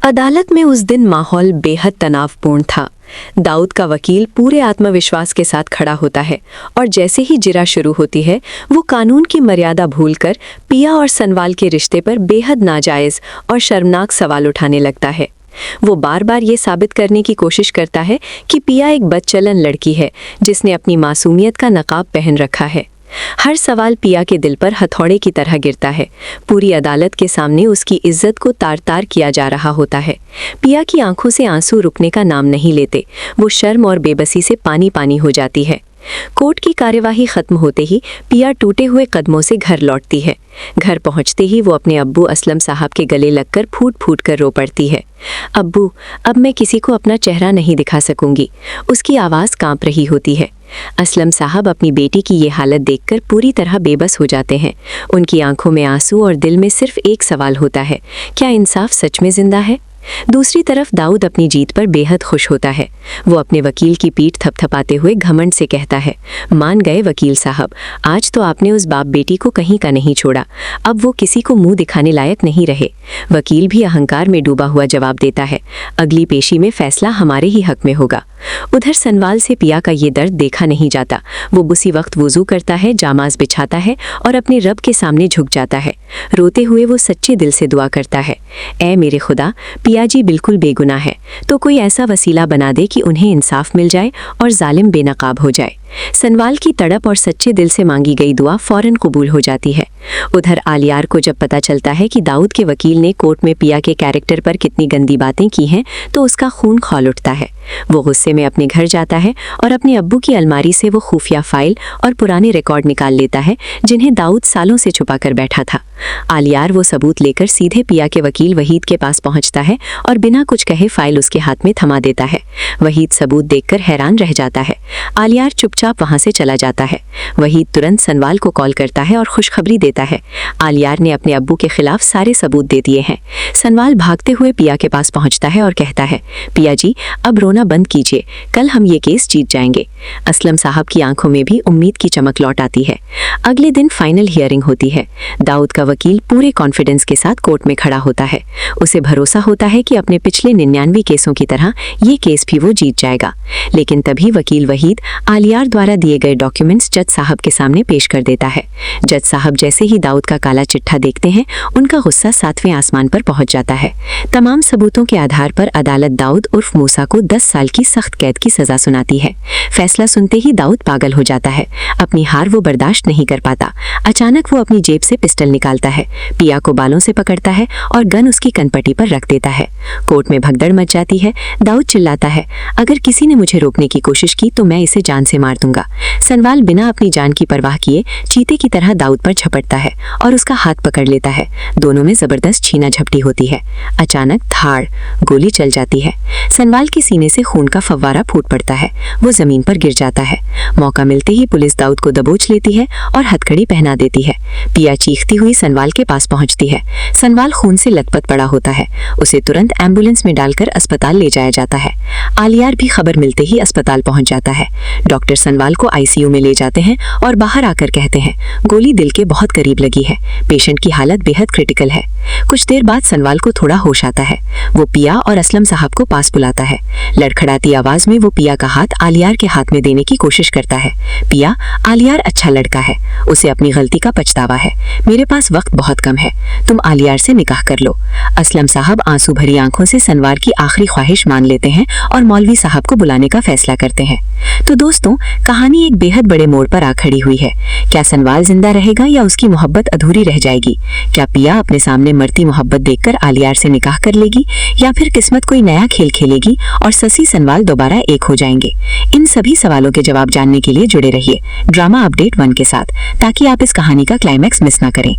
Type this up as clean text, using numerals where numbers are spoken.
अदालत में उस दिन माहौल बेहद तनावपूर्ण था। दाऊद का वकील पूरे आत्मविश्वास के साथ खड़ा होता है और जैसे ही जिरा शुरू होती है वो कानून की मर्यादा भूलकर पिया और सनवाल के रिश्ते पर बेहद नाजायज़ और शर्मनाक सवाल उठाने लगता है। वो बार बार ये साबित करने की कोशिश करता है कि पिया एक बदचलन लड़की है जिसने अपनी मासूमियत का नकाब पहन रखा है। हर सवाल पिया के दिल पर हथौड़े की तरह गिरता है। पूरी अदालत के सामने उसकी इज्जत को तार-तार किया जा रहा होता है। पिया की आंखों से आंसू रुकने का नाम नहीं लेते। वो शर्म और बेबसी से पानी पानी हो जाती है। कोर्ट की कार्यवाही खत्म होते ही पिया टूटे हुए कदमों से घर लौटती है। घर पहुंचते ही वो अपने अब्बू असलम साहब के गले लगकर फूट फूट कर रो पड़ती है। अब्बू, अब मैं किसी को अपना चेहरा नहीं दिखा सकूंगी। उसकी आवाज़ कांप रही होती है। असलम साहब अपनी बेटी की ये हालत देखकर पूरी तरह बेबस हो जाते हैं। उनकी आंखों में आंसू और दिल में सिर्फ एक सवाल होता है, क्या इंसाफ सच में जिंदा है? दूसरी तरफ दाऊद अपनी जीत पर बेहद खुश होता है। वो अपने वकील की पीठ थपथपाते हुए घमंड से कहता है, मान गए वकील साहब, आज तो आपने उस बाप बेटी को कहीं का नहीं छोड़ा। अब वो किसी को मुंह दिखाने लायक नहीं रहे। वकील भी अहंकार में डूबा हुआ जवाब देता है, अगली पेशी में फैसला हमारे ही हक में होगा। उधर सनवाल से पिया का ये दर्द देखा नहीं जाता। वो उसी वक्त वुजू करता है, जामाज बिछाता है और अपने रब के सामने झुक जाता है। रोते हुए वो सच्चे दिल से दुआ करता है, ऐ मेरे खुदा, पिया जी बिल्कुल बेगुनाह है, तो कोई ऐसा वसीला बना दे कि उन्हें इंसाफ मिल जाए और जालिम बेनकाब हो जाए। सनवाल की तड़प और सच्चे दिल से मांगी गई दुआ फौरन कबूल हो जाती है। उधर आलियार को जब पता चलता है कि दाऊद के वकील ने कोर्ट में पिया के कैरेक्टर पर कितनी गंदी बातें की हैं, तो उसका खून खौल उठता है। वो गुस्से में अपने घर जाता है और अपने अब्बू की अलमारी से वो खुफिया फाइल और पुराने रिकॉर्ड निकाल लेता है जिन्हें दाऊद सालों से छुपा कर बैठा था। आलियार वो सबूत लेकर सीधे पिया के वकील वहीद के पास पहुंचता है और बिना कुछ कहे फाइल उसके हाथ में थमा देता है। वहीद सबूत देखकर हैरान रह जाता है। आलियार चुपचाप वहां से चला जाता है। वहीद तुरंत सनवाल को कॉल करता है और खुशखबरी देता है, आलियार ने अपने अब्बू के खिलाफ सारे सबूत दे दिए हैं। सनवाल भागते हुए पिया के पास पहुंचता है और कहता है, पिया जी अब रोना बंद कीजिए, कल हम ये केस जीत जाएंगे। असलम साहब की आंखों में भी उम्मीद की चमक लौट आती है। अगले दिन फाइनल हियरिंग होती है। दाऊद का वकील पूरे कॉन्फिडेंस के साथ कोर्ट में खड़ा होता है। उसे भरोसा होता है कि अपने पिछले 99 केसों की तरह ये केस भी वो जीत जाएगा। लेकिन तभी वकील वहीद आलियार द्वारा दिए गए डॉक्यूमेंट्स जज साहब के सामने पेश कर देता है। जज साहब जैसे ही दाऊद का काला चिट्ठा देखते हैं, उनका गुस्सा 7वें आसमान पर पहुंच जाता है। तमाम सबूतों के आधार पर अदालत दाऊद उर्फ मूसा को 10 साल की सख्त कैद की सजा सुनाती है। फैसला सुनते ही दाऊद पागल हो जाता है। अपनी हार वो बर्दाश्त नहीं कर पाता। अचानक वो अपनी जेब से पिस्टल निकालता है, पिया को बालों से पकड़ता है और गन उसकी कनपट्टी पर रख देता है। कोर्ट में भगदड़ मच जाती है। दाऊद चिल्लाता है, अगर किसी ने मुझे रोकने की कोशिश की तो मैं इसे जान से मार दूंगा। सनवाल बिना अपनी जान की परवाह किए चीते की तरह दाऊद पर झपटता है और उसका हाथ पकड़ लेता है। दोनों में जबरदस्त छीना झपटी होती है। अचानक धाड़, गोली चल जाती है। सनवाल के सीने से खून का फव्वारा फूट पड़ता है। वो जमीन पर गिर जाता है। मौका मिलते ही पुलिस दाऊद को दबोच लेती है और हथकड़ी पहना देती है। पिया चीखती हुई सनवाल के पास पहुंचती है। सनवाल खून से लथपथ पड़ा होता है। उसे तुरंत एम्बुलेंस में डालकर अस्पताल ले जाया जाता है। आलियार भी खबर मिलते ही अस्पताल पहुंच जाता है। डॉक्टर सनवाल को आईसीयू में ले जाते हैं और बाहर आकर कहते हैं, गोली दिल के बहुत करीब लगी है, पेशेंट की हालत बेहद क्रिटिकल है। कुछ देर बाद सनवाल को थोड़ा होश आता है। वो पिया और असलम साहब को पास बुलाता है। लड़खड़ाती आवाज में वो पिया का हाथ आलियार के हाथ में देने की कोशिश करता है। पिया, आलियार अच्छा लड़का है, उसे अपनी गलती का पछतावा है। मेरे पास वक्त बहुत कम है, तुम आलियार से निकाह कर लो। असलम साहब आंसू भरी आंखों से सनवार की आखिरी ख्वाहिश मान लेते हैं और मौलवी साहब को बुलाने का फैसला करते हैं। तो दोस्तों, कहानी एक बेहद बड़े मोड़ पर आ खड़ी हुई है। क्या सनवाल जिंदा रहेगा या उसकी मोहब्बत अधूरी रह जाएगी? क्या पिया अपने सामने मरती मोहब्बत देखकर आलियार से निकाह कर लेगी या फिर किस्मत कोई नया खेल खेलेगी और ससी सनवाल दोबारा एक हो जाएंगे? इन सभी सवालों के जवाब जानने के लिए जुड़े रहिए ड्रामा अपडेट 1 के साथ, ताकि आप इस कहानी का क्लाइमैक्स मिस ना करें।